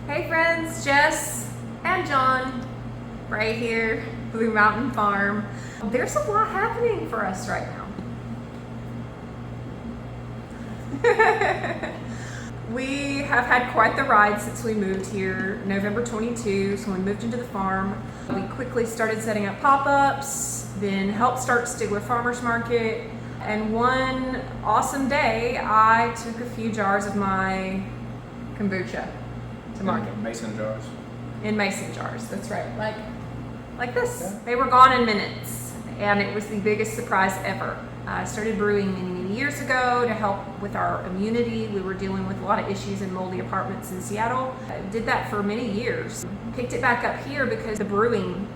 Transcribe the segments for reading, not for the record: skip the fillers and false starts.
Hey friends, Jess and John, right here, Blue Mountain Farm. There's a lot happening for us right now. We have had quite the ride since we moved here, November 22, so when we moved into the farm. We quickly started setting up pop-ups, then helped start Stigler Farmers Market, and one awesome day, I took a few jars of my kombucha to market. Mason jars. In mason jars, that's right. Like this. Yeah. They were gone in minutes, and it was the biggest surprise ever. I started brewing many years ago to help with our immunity. We were dealing with a lot of issues in moldy apartments in Seattle. I did that for many years. Picked it back up here because the brewing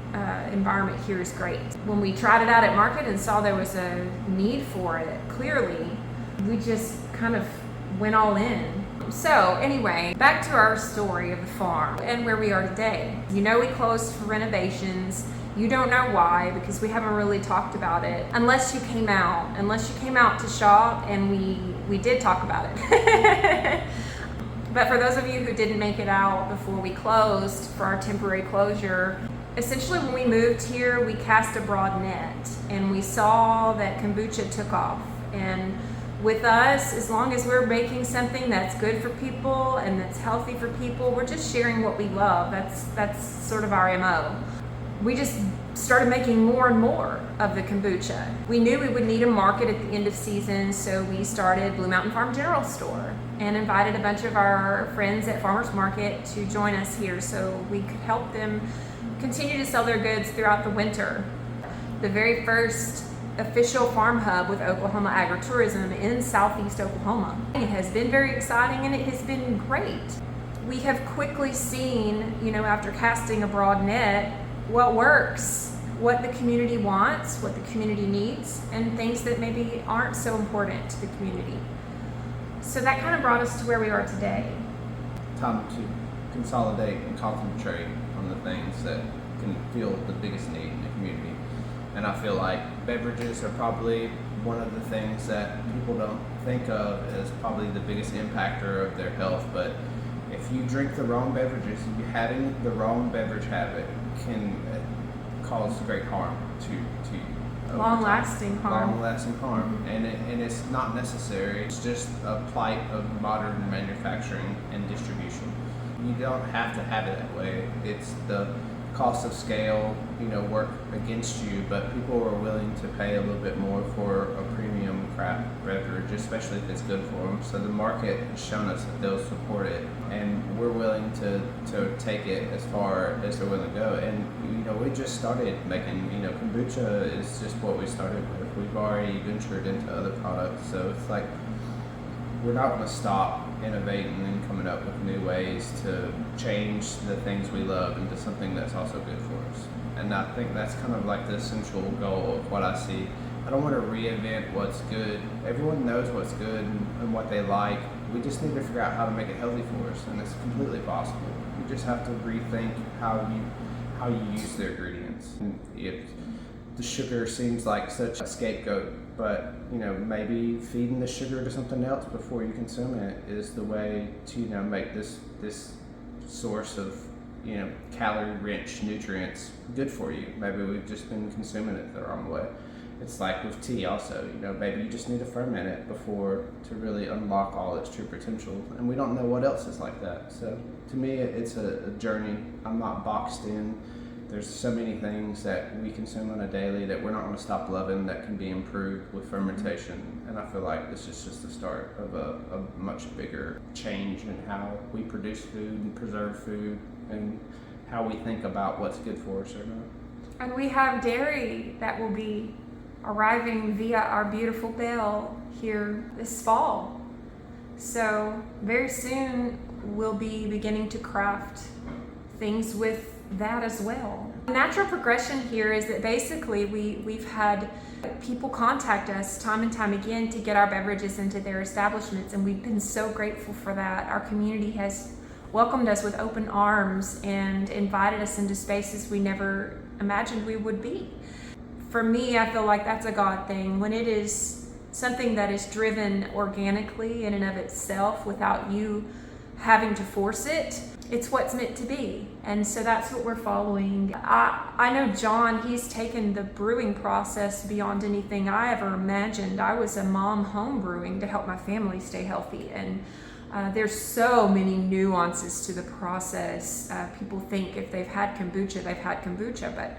environment here is great. When we tried it out at market and saw there was a need for it, clearly, we just kind of went all in. So anyway, back to our story of the farm and where we are today. You know, we closed for renovations. You don't know why, because we haven't really talked about it unless you came out to shop, and we did talk about it. But for those of you who didn't make it out before we closed for our temporary closure, essentially when we moved here, we cast a broad net and we saw that kombucha took off. And with us, as long as we're making something that's good for people and that's healthy for people, we're just sharing what we love. That's sort of our MO. We just started making more and more of the kombucha. We knew we would need a market at the end of season, so we started Blue Mountain Farm General Store and invited a bunch of our friends at Farmers Market to join us here so we could help them continue to sell their goods throughout the winter. The very first official farm hub with Oklahoma agritourism in southeast Oklahoma. It has been very exciting and it has been great. We have quickly seen, after casting a broad net, what works, what the community wants, what the community needs, and things that maybe aren't so important to the community. So that kind of brought us to where we are today. Time to consolidate and concentrate on the things that can feel the biggest need in the community. And I feel like beverages are probably one of the things that people don't think of as probably the biggest impactor of their health. But if you drink the wrong beverages, having the wrong beverage habit can cause great harm to you. Long-lasting harm. Long-lasting harm, and it's not necessary. It's just a plight of modern manufacturing and distribution. You don't have to have it that way. It's the cost of scale, work against you, but people are willing to pay a little bit more for a premium craft beverage, especially if it's good for them. So the market has shown us that they'll support it, and we're willing to take it as far as they're willing to go. And we just started making, kombucha is just what we started with. We've already ventured into other products, so it's like we're not going to stop innovating and coming up with new ways to change the things we love into something that's also good for us. And I think that's kind of like the essential goal of what I see. I don't want to reinvent what's good. Everyone knows what's good and what they like. We just need to figure out how to make it healthy for us, and it's completely possible. You just have to rethink how you use the ingredients. And if the sugar seems like such a scapegoat, but maybe feeding the sugar to something else before you consume it is the way to make this source of calorie-rich nutrients good for you. Maybe we've just been consuming it the wrong way. It's like with tea also, maybe you just need to ferment it before to really unlock all its true potential, and we don't know what else is like that. So to me, it's a journey. I'm not boxed in. There's so many things that we consume on a daily that we're not going to stop loving that can be improved with fermentation. And I feel like this is just the start of a much bigger change in how we produce food and preserve food and how we think about what's good for us or not. And we have dairy that will be arriving via our beautiful bell here this fall. So very soon we'll be beginning to craft things with that as well. The natural progression here is that basically we've had people contact us time and time again to get our beverages into their establishments, and we've been so grateful for that. Our community has welcomed us with open arms and invited us into spaces we never imagined we would be. For me, I feel like that's a God thing. When it is something that is driven organically in and of itself without you having to force it, it's what's meant to be. And so that's what we're following. I know John, he's taken the brewing process beyond anything I ever imagined. I was a mom home brewing to help my family stay healthy. And there's so many nuances to the process. People think if they've had kombucha, they've had kombucha, but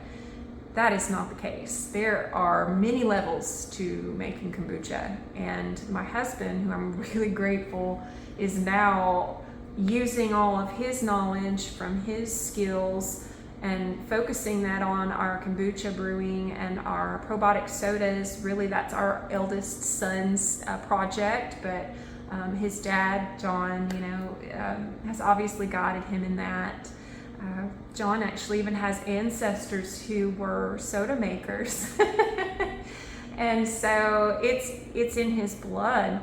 that is not the case. There are many levels to making kombucha. And my husband, who I'm really grateful, is now using all of his knowledge from his skills and focusing that on our kombucha brewing and our probiotic sodas. Really, that's our eldest son's project, but his dad, John, has obviously guided him in that. John actually even has ancestors who were soda makers. And so it's in his blood.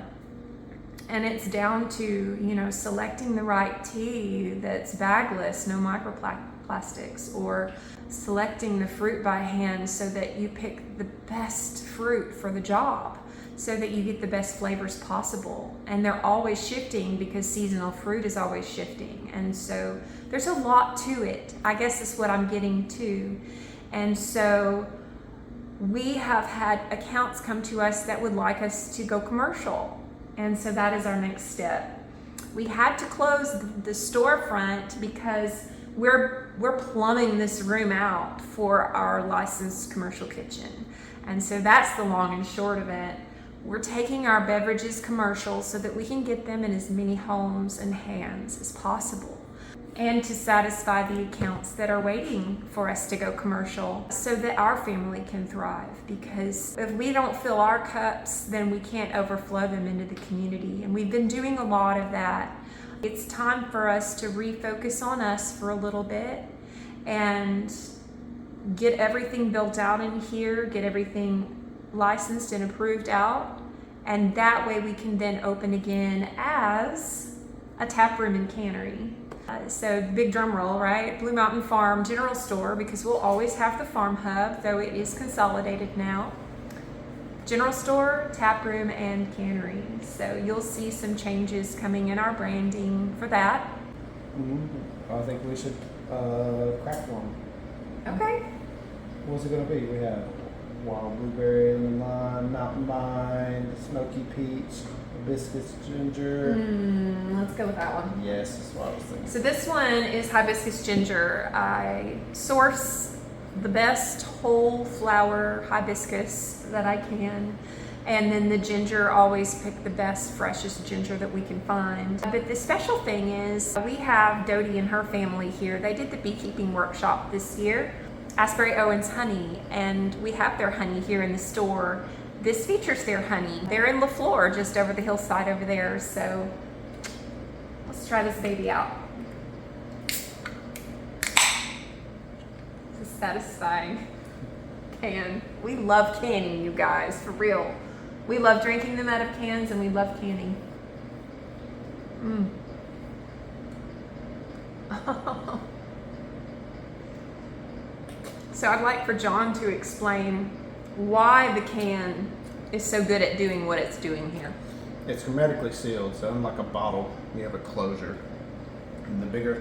And it's down to, selecting the right tea that's bagless, no microplastics, or selecting the fruit by hand so that you pick the best fruit for the job, so that you get the best flavors possible. And they're always shifting because seasonal fruit is always shifting. And so there's a lot to it. I guess that's what I'm getting to. And so we have had accounts come to us that would like us to go commercial. And so that is our next step. We had to close the storefront because we're plumbing this room out for our licensed commercial kitchen. And so that's the long and short of it. We're taking our beverages commercial so that we can get them in as many homes and hands as possible, and to satisfy the accounts that are waiting for us to go commercial so that our family can thrive. Because if we don't fill our cups, then we can't overflow them into the community. And we've been doing a lot of that. It's time for us to refocus on us for a little bit and get everything built out in here, get everything licensed and approved out. And that way we can then open again as a tap room and cannery. So big drum roll, right? Blue Mountain Farm General Store, because we'll always have the farm hub, though it is consolidated now. General store, tap room, and cannery. So you'll see some changes coming in our branding for that. I think we should crack one. Okay. What's it going to be? We have wild blueberry, lime, mountain vine, smoky peach, hibiscus ginger. Let's go with that one. Yes, that's what I was thinking. So this one is hibiscus ginger. I source the best whole flower hibiscus that I can. And then the ginger, always pick the best, freshest ginger that we can find. But the special thing is we have Dodie and her family here. They did the beekeeping workshop this year, Asbury Owens Honey, and we have their honey here in the store. This features their honey. They're in LaFleur, just over the hillside over there. So let's try this baby out. It's satisfying. Can. We love canning, you guys, for real. We love drinking them out of cans, and we love canning. So I'd like for John to explain why the can is so good at doing what it's doing here. It's hermetically sealed, so unlike a bottle, you have a closure. And the bigger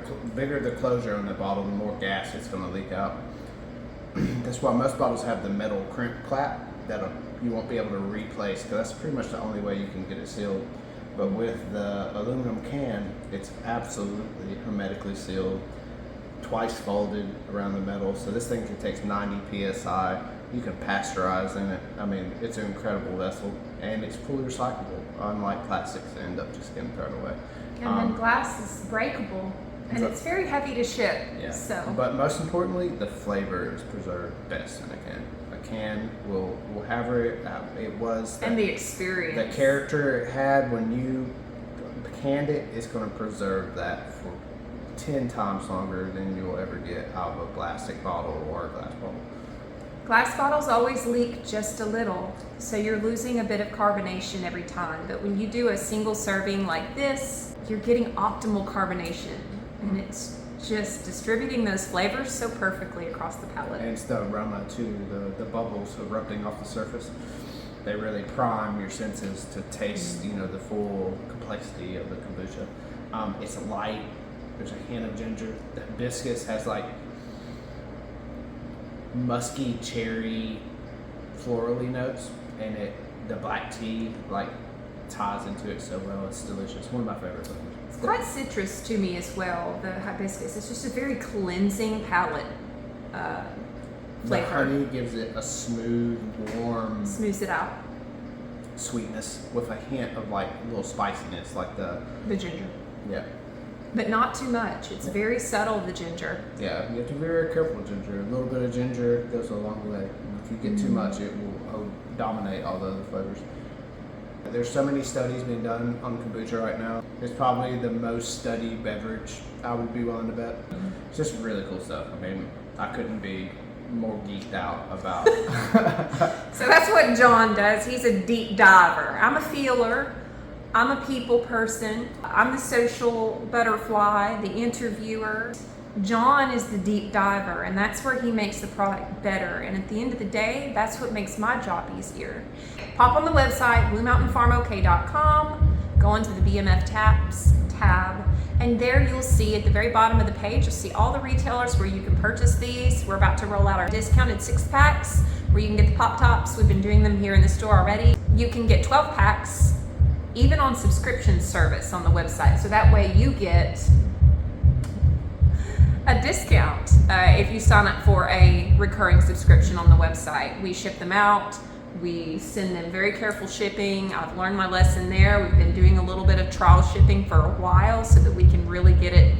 the closure on the bottle, the more gas it's going to leak out. That's why most bottles have the metal crimp clap that you won't be able to replace, because that's pretty much the only way you can get it sealed. But with the aluminum can, it's absolutely hermetically sealed, twice folded around the metal. So this thing can take 90 psi. You can pasteurize in it. I mean, it's an incredible vessel, and it's fully recyclable, unlike plastics that end up just getting thrown away. And then glass is breakable, and it's very heavy to ship. Yeah. So. But most importantly, the flavor is preserved best in a can. A can will have it was. And the experience. The character it had when you canned it is going to preserve that for 10 times longer than you'll ever get out of a plastic bottle or a glass bottle. Glass bottles always leak just a little, so you're losing a bit of carbonation every time. But when you do a single serving like this, you're getting optimal carbonation, and it's just distributing those flavors so perfectly across the palate. And it's the aroma too, the bubbles erupting off the surface. They really prime your senses to taste, the full complexity of the kombucha. It's light, There's a hint of ginger. The hibiscus has like musky, cherry, florally notes, and the black tea like ties into it so well. It's delicious. One of my favorite flavors. It's quite citrus to me as well, the hibiscus. It's just a very cleansing palate The flavor. honey gives it a smooth, warm Smooths it out, sweetness with a hint of like a little spiciness, like the ginger. yeah. But not too much. It's very subtle, the ginger. Yeah, you have to be very careful with ginger. A little bit of ginger goes a long way. If you get too much, it will dominate all the other flavors. There's so many studies being done on kombucha right now. It's probably the most studied beverage, I would be willing to bet. It's just really cool stuff. I mean, I couldn't be more geeked out about. So that's what John does. He's a deep diver. I'm a feeler. I'm a people person. I'm the social butterfly, the interviewer. John is the deep diver, and that's where he makes the product better. And at the end of the day, that's what makes my job easier. Pop on the website, bluemountainfarmok.com, go into the BMF tab, and there you'll see at the very bottom of the page, you'll see all the retailers where you can purchase these. We're about to roll out our discounted 6-packs where you can get the Pop Tops. We've been doing them here in the store already. You can get 12 packs, even on subscription service on the website. So that way you get a discount if you sign up for a recurring subscription on the website. We ship them out. We send them very careful shipping. I've learned my lesson there. We've been doing a little bit of trial shipping for a while so that we can really get it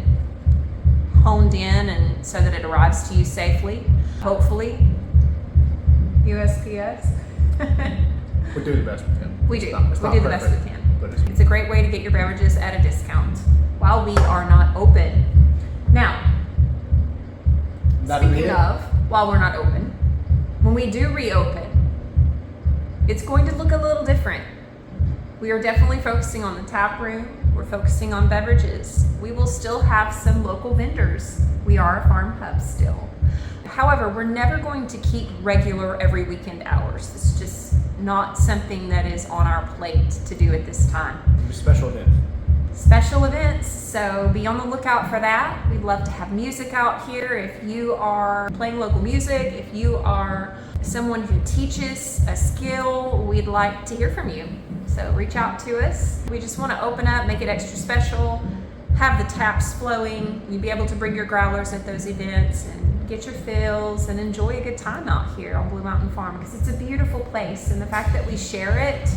honed in and so that it arrives to you safely, hopefully. USPS. We do the best we can. We do. It's We not do the best we perfect, can. but It's a great way to get your beverages at a discount while we are not open. Now, speaking of, while we're not open, when we do reopen, it's going to look a little different. We are definitely focusing on the tap room. We're focusing on beverages. We will still have some local vendors. We are a farm hub still. However, we're never going to keep regular every weekend hours. This is just not something that is on our plate to do at this time. special event. Special events, so be on the lookout for that. We'd love to have music out here. If you are playing local music, if you are someone who teaches a skill, we'd like to hear from you. So reach out to us. We just want to open up, make it extra special, have the taps flowing. You'll be able to bring your growlers at those events and get your fills and enjoy a good time out here on Blue Mountain Farm because it's a beautiful place, and the fact that we share it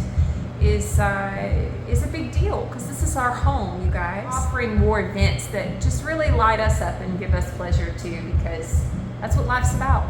is a big deal because this is our home, you guys. Offering more events that just really light us up and give us pleasure too, because that's what life's about.